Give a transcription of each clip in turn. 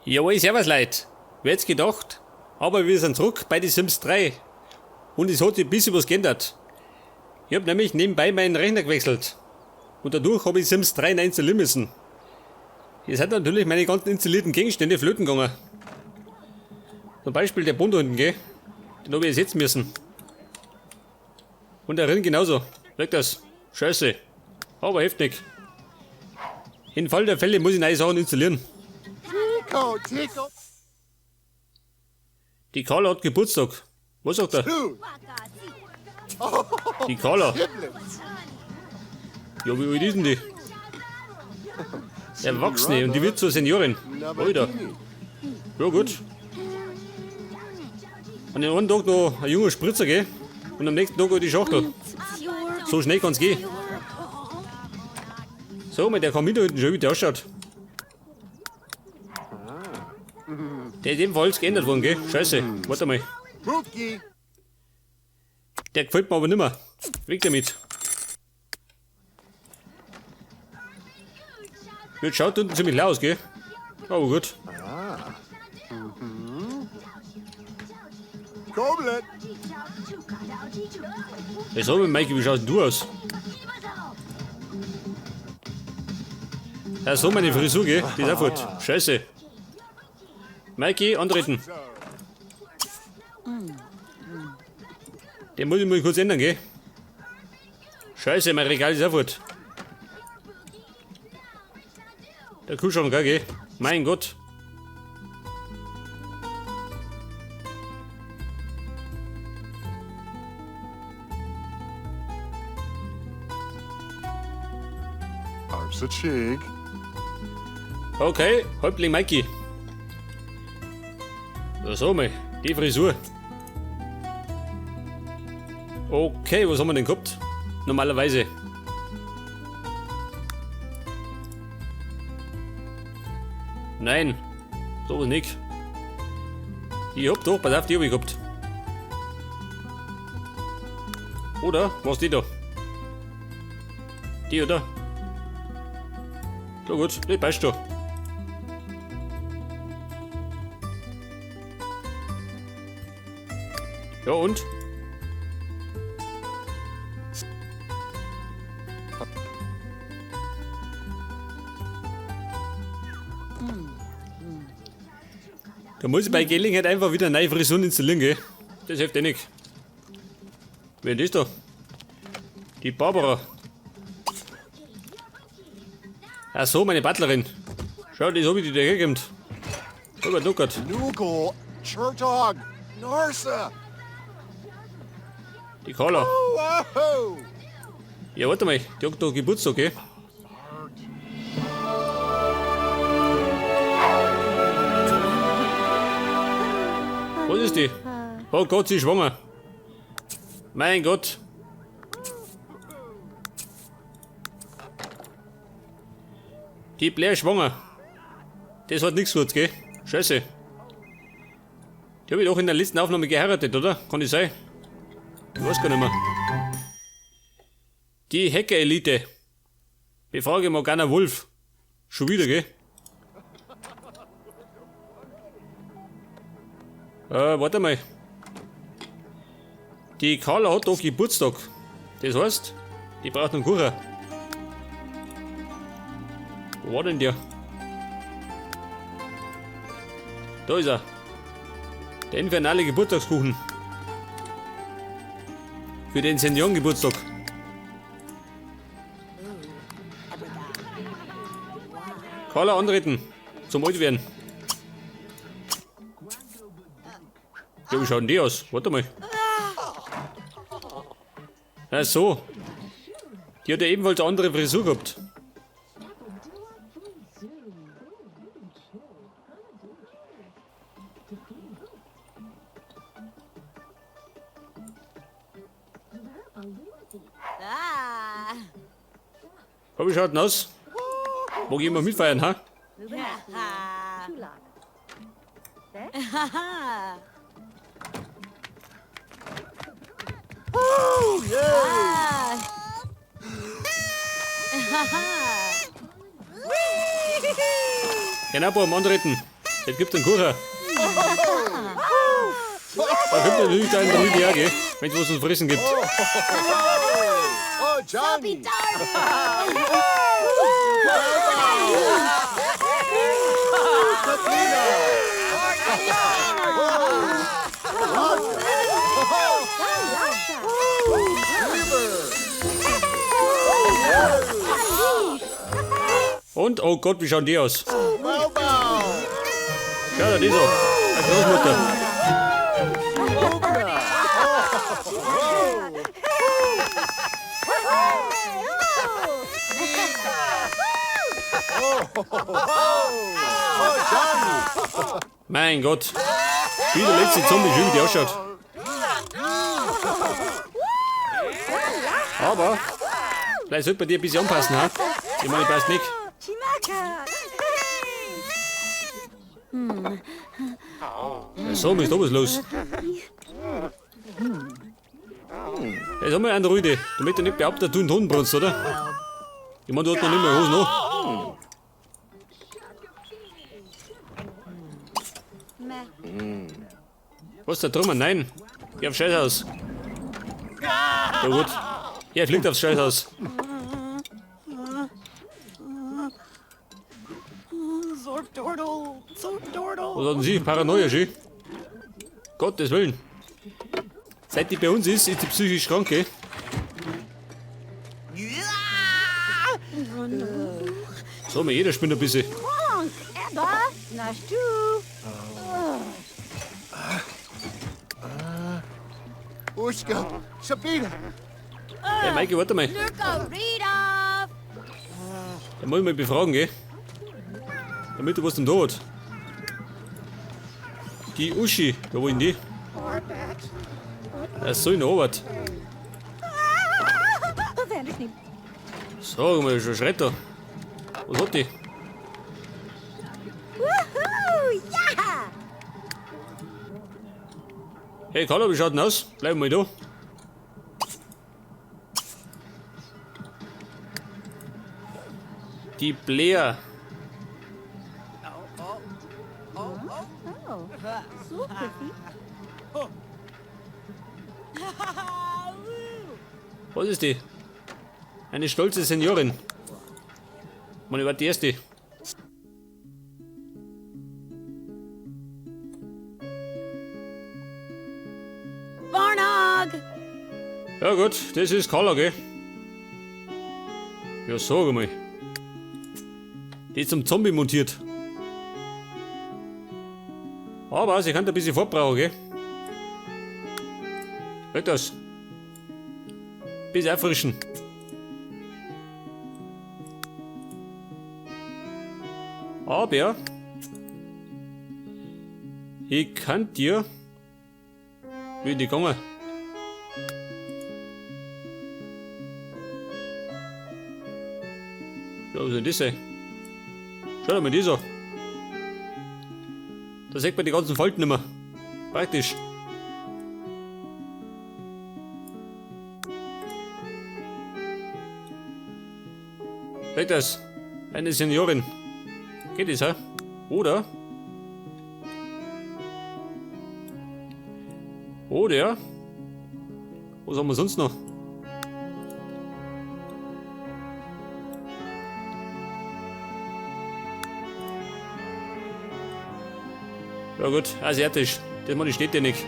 Jawohl, servus Leute. Wer hätt's gedacht? Aber wir sind zurück bei die Sims 3. Und es hat sich ein bisschen was geändert. Ich hab nämlich nebenbei meinen Rechner gewechselt. Und dadurch habe ich Sims 3 neu installieren müssen. Hier sind natürlich meine ganzen installierten Gegenstände flöten gegangen. Zum Beispiel der Bund unten, gell? Den habe ich ersetzen müssen. Und der Ring genauso. Weg das. Scheiße. Aber heftig. Im Fall der Fälle muss ich neue Sachen installieren. Chico. Die Carla hat Geburtstag. Was sagt er? Die Carla. Ja, wie alt ist denn die? Erwachsene und die wird zur Seniorin. Alter. Ja, gut. An den einen Tag noch ein junger Spritzer, gell? Und am nächsten Tag die Schachtel. So schnell kann's gehen. So, mal, der kann mit hinten schon, wie der ausschaut. Der ist ebenfalls geändert worden, gell? Scheiße. Warte mal. Rookie. Der gefällt mir aber nimmer. Weg damit. Jetzt schaut unten ziemlich laut aus, gell? Aber gut. Koblet. Jetzt hab ich, Mikey, wie schaust denn du aus? Ja, so meine Frisur, gell? Die ist auch gut. Scheiße. Mikey, antreten. Den muss ich mal kurz ändern, gell? Scheiße, mein Regal ist auch gut. Der Kühlschrank, gell? Mein Gott. Arms a cheek. Okay, Häuptling Mikey. So mal, die Frisur. Okay, was haben wir denn gehabt? Normalerweise. Nein, sowas nicht. Ich hab doch, pass auf, die hab ich gehabt. Oder? Was die da? Die oder? So gut, die passt doch. Ja und? Da muss ich bei Gelegenheit einfach wieder neue Frisuren installieren, gell? Das hilft eh nicht. Wer ist das da? Die Barbara. Ach so, meine Butlerin. Schau, das hab ich dir gegeben. Lockert, lockert. Noogle. Chertog. Narsa. Die Carla. Whoa. Ja, warte mal, die hat doch Geburtstag, gell? Was ist die? Oh Gott, sie ist schwanger. Mein Gott. Die Blair ist schwanger. Das hat nichts Gutes, gell? Scheiße. Die habe ich doch in der letzten Aufnahme geheiratet, oder? Kann das sein? Ich weiß gar nicht mehr. Die Hacker-Elite. Befrage Morgana Wolf. Schon wieder, gell? Warte mal. Die Carla hat doch Geburtstag. Das heißt, die braucht einen Kuchen. Wo war denn der? Da ist er. Der infernale Geburtstagskuchen. Für den Seniorengeburtstag. Carla antreten. Zum Altwerden. Ja, wie schaut denn die aus? Warte mal. Ach so. Die hat ja ebenfalls eine andere Frisur gehabt. Wie schaut denn aus? Mag ich mal mitfeiern, ha? Oh, yay. Genau, beim Antreten. Es gibt einen Kuchen. Da gibt natürlich einen Rüdi auch, gell? Wenn es was zum Fressen gibt. Oh, Johnny. Und, oh Gott, wie schauen die aus? Bobo. Ja, das ist so. Eine Großmutter. Oh, Johnny. Mein Gott. Wie der letzte Zombie, wie die ausschaut. Aber, vielleicht sollte man die ein bisschen anpassen, ha? Ich meine, ich passt nicht. Ja, so, ist da was los. Jetzt haben wir einen Rüde, damit er nicht behauptet, du einen Hund brennst, oder? Ich meine, du hast noch nicht mehr Hose noch. Was da drum? Nein, geh aufs Scheißhaus. Ja gut, er fliegt aufs Scheißhaus. Was hatten Sie? Paranoia, schön? Gottes Willen. Seit die bei uns ist die psychisch Kranke. So, mal jeder spinnt ein bisschen. Ushka. Sabina. Hey Maike, warte mal. Da muss ich mal befragen, gell? Damit du was denn da hat. Die Uschi, da wollen die? Das soll in der Arbeit. Sag mal, schon schreit da. Was hat die? Hey Carla, wie schaut denn aus? Bleib mal da. Die Blair. Was ist die? Eine stolze Seniorin. Man, ich war die erste. Warnog! Ja gut, das ist Carla, gell? Ja, sag mal. Die ist zum Zombie montiert. Aber sie kann ein bisschen vorbrauchen, gell? Hört das? Bisschen auffrischen. Aber ich kann dir wie die gegangen. Ja, was soll das sein? Schau dir mal das an. Da sieht man die ganzen Falten nicht mehr. Praktisch. Seht das? Eine Seniorin. Geht das, ha? Oder? Oder? Was haben wir sonst noch? Ja gut, asiatisch. Das mal steht ja nicht.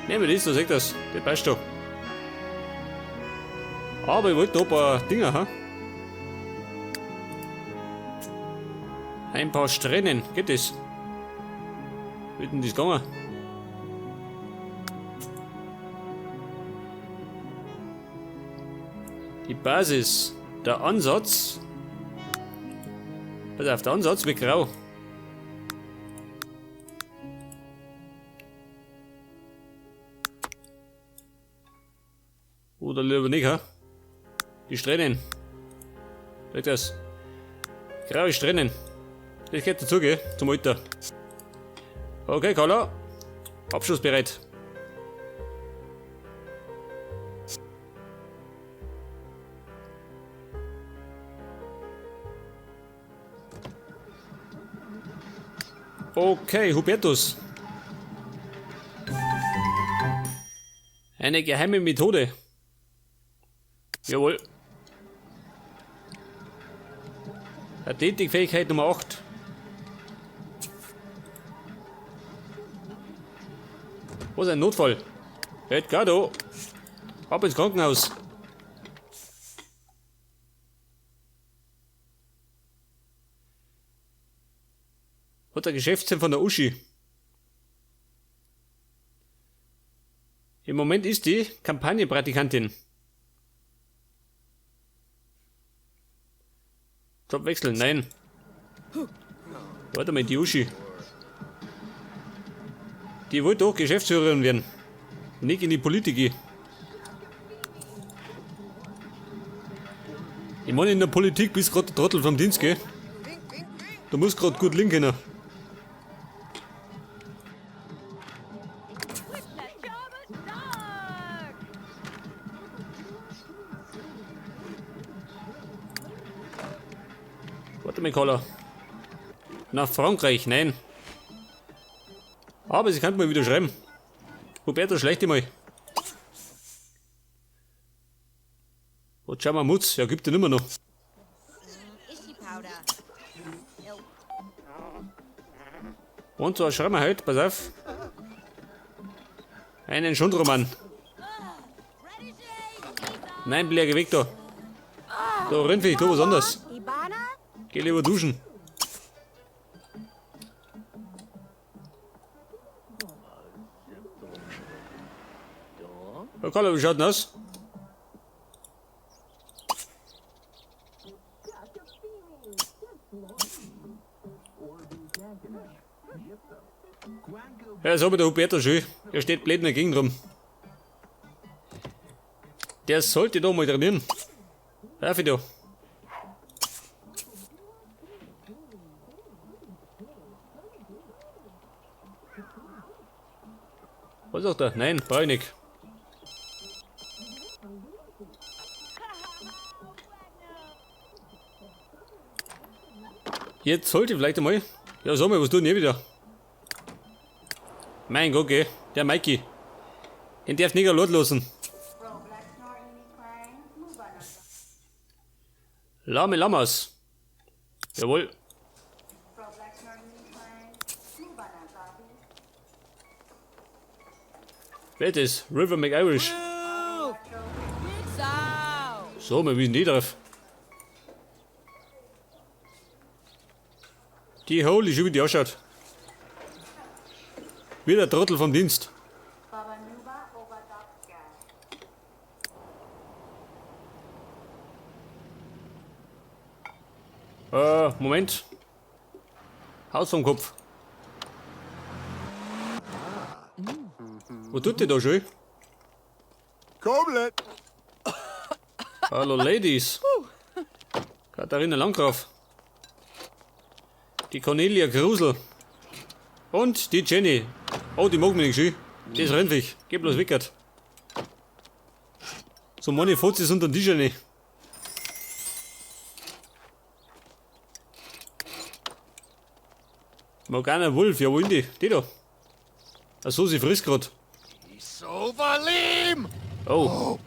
Nehmen wir das, da seht das. Das passt doch. Aber ich wollte noch ein paar Dinger, ha? Ein paar Strähnen, geht das? Wie wird denn das gegangen? Die Basis, der Ansatz. Pass auf, der Ansatz wird grau. Oder lieber nicht, ha? Die Strähnen. Seht das? Graue Strähnen. Das geht dazu, gell? Zum Alter. Okay, Carla. Abschlussbereit. Okay, Hubertus. Eine geheime Methode. Jawohl. Athletikfähigkeit Nummer 8. Wo ist ein Notfall? Edgardo. Ab ins Krankenhaus. Hat der Geschäftssinn von der Uschi. Im Moment ist die Kampagnenpraktikantin. Job wechseln, nein. Warte mal, die Uschi. Die wollte doch Geschäftsführerin werden. Nicht in die Politik gehen. Ich meine, in der Politik bist du gerade der Trottel vom Dienst, gell? Du musst gerade gut linken. Warte mal, Koller. Nach Frankreich, nein. Aber sie kann mal wieder schreiben. Roberto, schlecht mal. Was schauen wir Mutz? Ja, gibt den immer noch. Und so schreiben wir heute, pass auf. Einen Schundroman. Nein, Blair, geh weg da. Da rennt ich, tu was anderes. Geh lieber duschen. Ja, Carla, wie schaut denn aus? Ja, jetzt hab ich der Huberto schon. Er steht blöd in der Gegend rum. Der sollte da mal trainieren. Darf ich da? Was sagt er? Nein, brauch ich nicht. Jetzt sollte ich vielleicht einmal. Ja, sag mal, was tun wir wieder? Mein Gott, geh. Der Mikey. Den darf nicht lassen. Lame Lamas. Jawohl. Wer ist das? River McIrish. So, wir wissen die drauf. Die Holy, schon wie die ausschaut. Wie der Trottel vom Dienst. Moment. Haus vom Kopf. Wo tut die da schon? Komplett. Hallo Ladies. Katharina Landgraf. Die Cornelia Grusel. Und die Jenny. Oh, die mag mich nicht schön. Die ist rennfig. Geh bloß weg. So meine Fozis unter den Tisch rein. Morgana Wolf, ja wo ist die? Die da. Achso, sie frisst grad. So verlieben. Oh,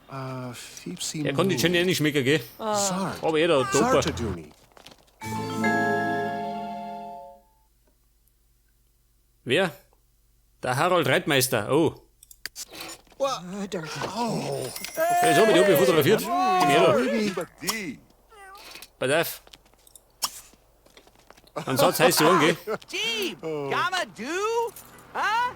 er kann die Jenny nicht schmecken, gell? Aber er da, Doper. Wer? Der Harald Reitmeister, oh. Jetzt hab ich die oben fotografiert. Gib her da. Pass auf. Ein Satz heißt so, gell? Jeep, Gamma do? Huh?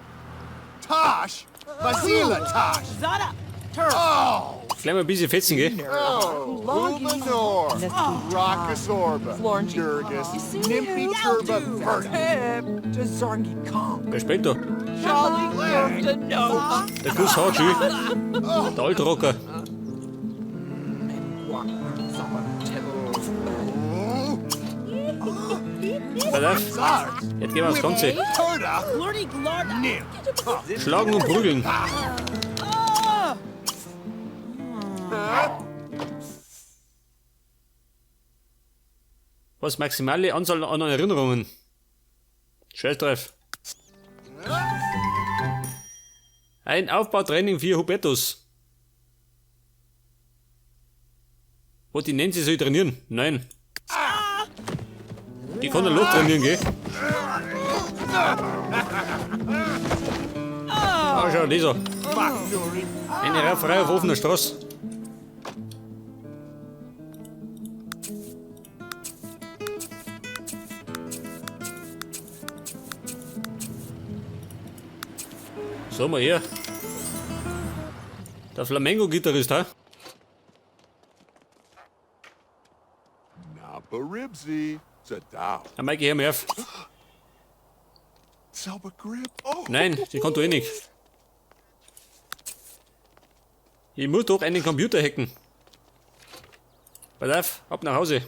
Tosh. Vasila Tosh. Zada, turf. Oh. Gleich mal ein bisschen fetzen, gell? Oh. Luminor. Rockasorba. Durgus. Nimpy Turba Verta. Wer spielt da? Jolly Nova. Der Kuss haut schön. Der alte Rocker. Pass auf. Jetzt gehen wir aufs Ganze. Turda. Glordy Glorda. Nim. Schlagen und prügeln. Was maximale Anzahl an Erinnerungen? Scheißtreff. Ein Aufbautraining für Hubertus. Was, die Nancy soll trainieren? Nein. Die kann ein Loch trainieren, gell? Ah, schau, Leser. Eine Rauferei auf offener Straße. So, mal her. Der Flamengo-Gitarrist, ha? Napa Ribsy. Zadao. Ah, Mikey, hör mir auf. Selber grip. Oh. Nein, die kann du eh nicht. Ich muss doch einen Computer hacken. Pass auf, ab nach Hause.